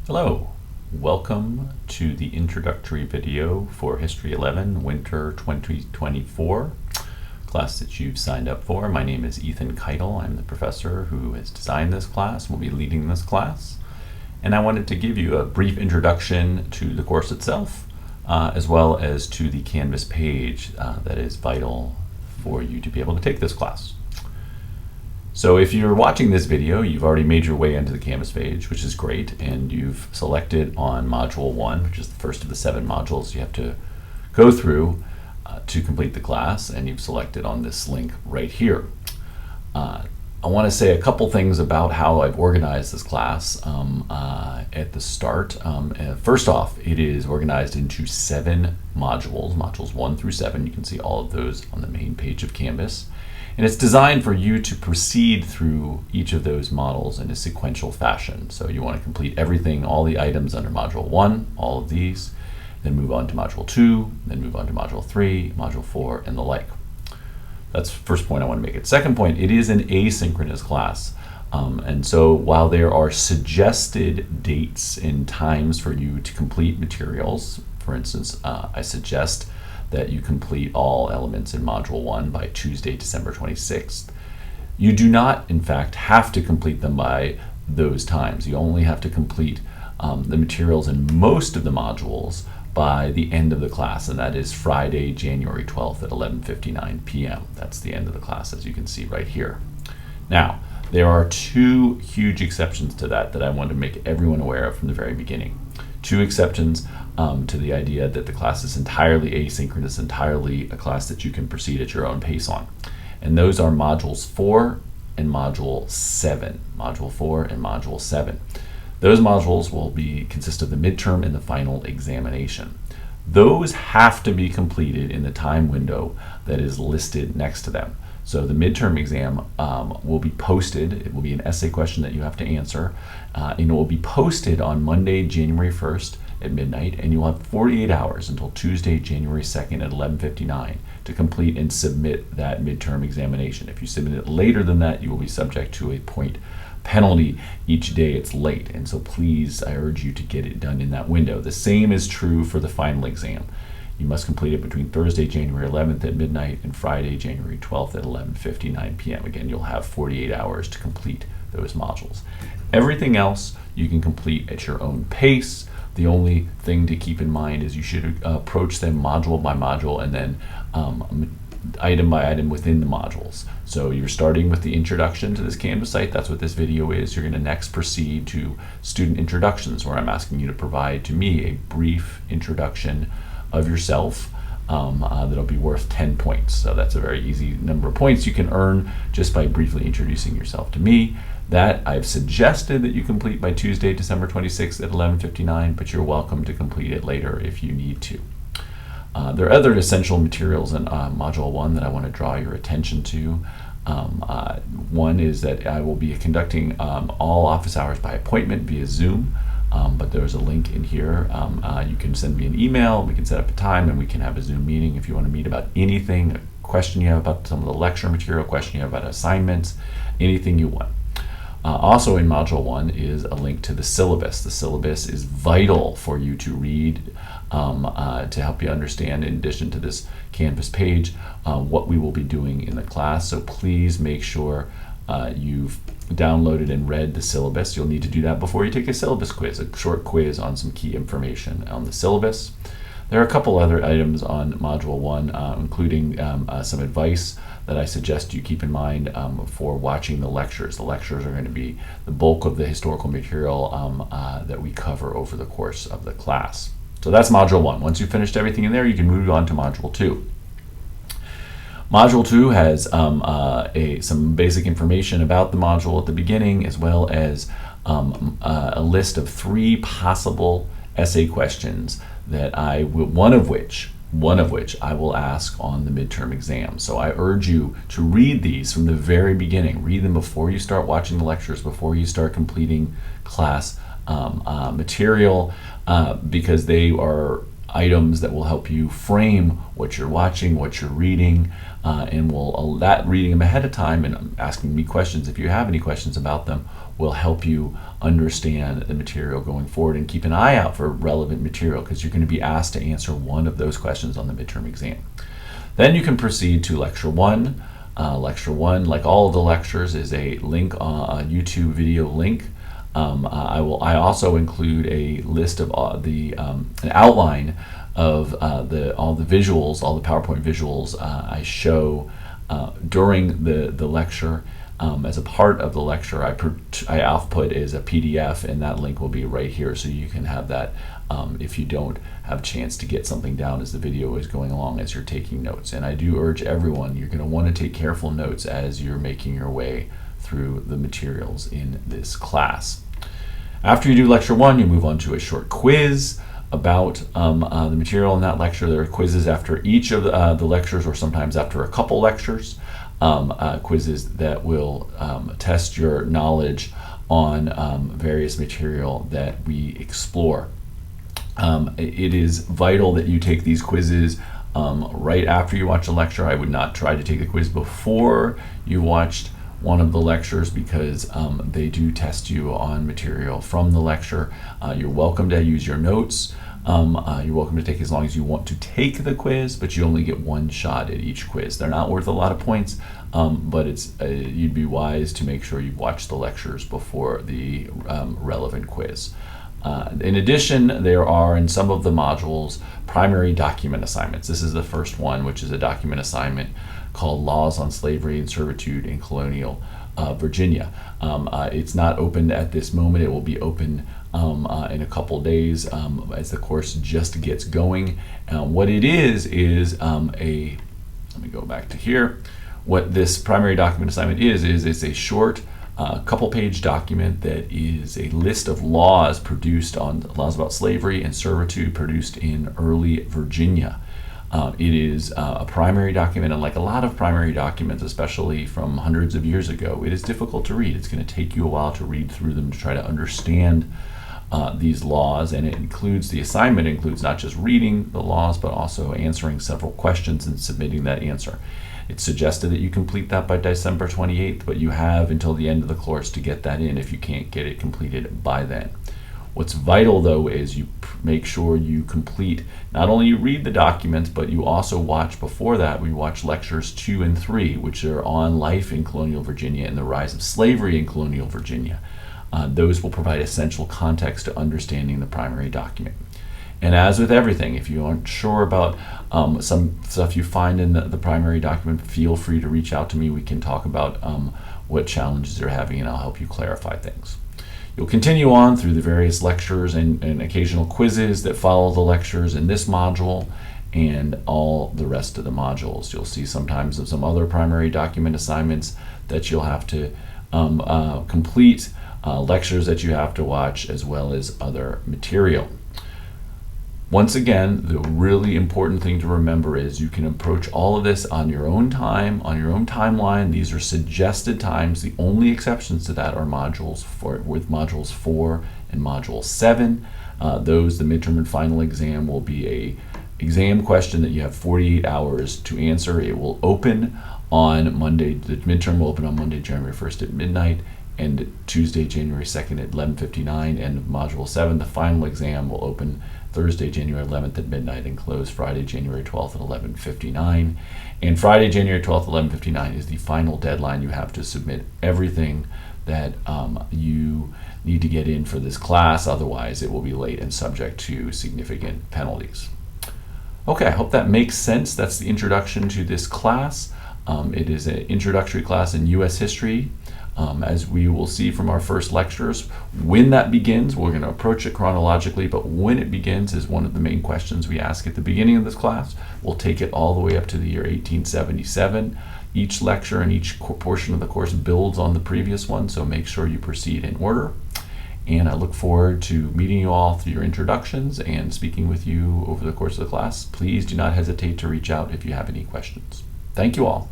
Hello, welcome to the introductory video for History 11 Winter 2024 class that you've signed up for. My name is Ethan Keitel. I'm the professor who has designed this class, will be leading this class. And I wanted to give you a brief introduction to the course itself, as well as to the Canvas page that is vital for you to be able to take this class. So if you're watching this video, you've already made your way into the Canvas page, which is great, and you've selected on Module 1, which is the first of the 7 modules you have to go through to complete the class, and you've selected on this link right here. I want to say a couple things about how I've organized this class at the start. First off, it is organized into 7 modules, modules 1 through 7. You can see all of those on the main page of Canvas. And it's designed for you to proceed through each of those models in a sequential fashion. So you want to complete everything, all the items under Module 1, all of these, then move on to Module 2, then move on to Module 3, Module 4, and the like. That's the first point I want to make it. Second point, it is an asynchronous class. And so while there are suggested dates and times for you to complete materials, for instance, I suggest that you complete all elements in Module 1 by Tuesday, December 26th. You do not, in fact, have to complete them by those times. You only have to complete the materials in most of the modules by the end of the class, and that is Friday, January 12th at 11:59 p.m. That's the end of the class, as you can see right here. Now, there are 2 huge exceptions to that I want to make everyone aware of from the very beginning. 2 exceptions to the idea that the class is entirely asynchronous, entirely a class that you can proceed at your own pace on. And those are Modules 4 and Module 7. Module 4 and Module 7. Those modules will consist of the midterm and the final examination. Those have to be completed in the time window that is listed next to them. So the midterm exam will be posted. It will be an essay question that you have to answer, and it will be posted on Monday, January 1st at midnight, and you'll have 48 hours until Tuesday, January 2nd at 11:59 to complete and submit that midterm examination. If you submit it later than that, you will be subject to a point penalty each day it's late, and so please, I urge you to get it done in that window. The same is true for the final exam. You must complete it between Thursday, January 11th at midnight and Friday, January 12th at 11:59 p.m. Again, you'll have 48 hours to complete those modules. Everything else you can complete at your own pace. The only thing to keep in mind is you should approach them module by module and then item by item within the modules. So you're starting with the introduction to this Canvas site. That's what this video is. You're going to next proceed to student introductions, where I'm asking you to provide to me a brief introduction of yourself that'll be worth 10 points. So that's a very easy number of points you can earn just by briefly introducing yourself to me. That I've suggested that you complete by Tuesday, December 26th at 11:59, but you're welcome to complete it later if you need to. There are other essential materials in Module 1 that I want to draw your attention to. One is that I will be conducting all office hours by appointment via Zoom. But there's a link in here. You can send me an email, we can set up a time, and we can have a Zoom meeting if you want to meet about anything, a question you have about some of the lecture material, a question you have about assignments, anything you want. Also in Module 1 is a link to the syllabus. The syllabus is vital for you to read to help you understand, in addition to this Canvas page, what we will be doing in the class. So please make sure you've downloaded and read the syllabus. You'll need to do that before you take a syllabus quiz, a short quiz on some key information on the syllabus. There are a couple other items on Module 1, including some advice that I suggest you keep in mind for watching the lectures. The lectures are going to be the bulk of the historical material that we cover over the course of the class. So that's Module 1. Once you've finished everything in there, you can move on to Module 2. Module 2 has some basic information about the module at the beginning, as well as a list of 3 possible essay questions that one of which I will ask on the midterm exam. So I urge you to read these from the very beginning. Read them before you start watching the lectures, before you start completing class material, because they are items that will help you frame what you're watching, what you're reading, and that reading them ahead of time and asking me questions if you have any questions about them will help you understand the material going forward, and keep an eye out for relevant material because you're going to be asked to answer one of those questions on the midterm exam. Then you can proceed to lecture one. Lecture one, like all of the lectures, is a link, a YouTube video link. I also include a list of an outline of all the visuals, all the PowerPoint visuals I show during the lecture. As a part of the lecture, I output as a PDF, and that link will be right here, so you can have that if you don't have a chance to get something down as the video is going along, as you're taking notes. And I do urge everyone, you're going to want to take careful notes as you're making your way through the materials in this class. After you do lecture one, you move on to a short quiz about the material in that lecture. There are quizzes after each of the lectures, or sometimes after a couple lectures. Quizzes that will test your knowledge on various material that we explore. It is vital that you take these quizzes right after you watch a lecture. I would not try to take the quiz before you watched one of the lectures, because they do test you on material from the lecture. You're welcome to use your notes. You're welcome to take as long as you want to take the quiz, but you only get one shot at each quiz. They're not worth a lot of points, but you'd be wise to make sure you've watched the lectures before the relevant quiz. In addition, there are in some of the modules primary document assignments. This is the first one, which is a document assignment called Laws on Slavery and Servitude in Colonial Virginia. It's not open at this moment. It will be open in a couple days as the course just gets going. What it is let me go back to here. What this primary document assignment is it's a short couple-page document that is a list of laws about slavery and servitude produced in early Virginia. It is a primary document, and like a lot of primary documents, especially from hundreds of years ago, it is difficult to read. It's going to take you a while to read through them to try to understand these laws, and the assignment includes not just reading the laws, but also answering several questions and submitting that answer. It's suggested that you complete that by December 28th, but you have until the end of the course to get that in if you can't get it completed by then. What's vital, though, is you make sure you complete, not only you read the documents, but you also watch before that. We watch lectures 2 and 3, which are on life in colonial Virginia and the rise of slavery in colonial Virginia. Those will provide essential context to understanding the primary document. And as with everything, if you aren't sure about some stuff you find in the primary document, feel free to reach out to me. We can talk about what challenges you're having, and I'll help you clarify things. You'll continue on through the various lectures and occasional quizzes that follow the lectures in this module and all the rest of the modules. You'll see sometimes some other primary document assignments that you'll have to complete, lectures that you have to watch, as well as other material. Once again, the really important thing to remember is you can approach all of this on your own time, on your own timeline. These are suggested times. The only exceptions to that are modules 4 and module 7. The midterm and final exam will be a exam question that you have 48 hours to answer. It will open on Monday. The midterm will open on Monday, January 1st at midnight, and Tuesday, January 2nd at 11:59. And module 7, the final exam, will open Thursday, January 11th at midnight and close Friday, January 12th at 11:59. And Friday, January 12th, 11:59 is the final deadline. You have to submit everything that you need to get in for this class. Otherwise, it will be late and subject to significant penalties. Okay, I hope that makes sense. That's the introduction to this class. It is an introductory class in U.S. history. As we will see from our first lectures, when that begins, we're going to approach it chronologically, but when it begins is one of the main questions we ask at the beginning of this class. We'll take it all the way up to the year 1877. Each lecture and each portion of the course builds on the previous one, so make sure you proceed in order. And I look forward to meeting you all through your introductions and speaking with you over the course of the class. Please do not hesitate to reach out if you have any questions. Thank you all.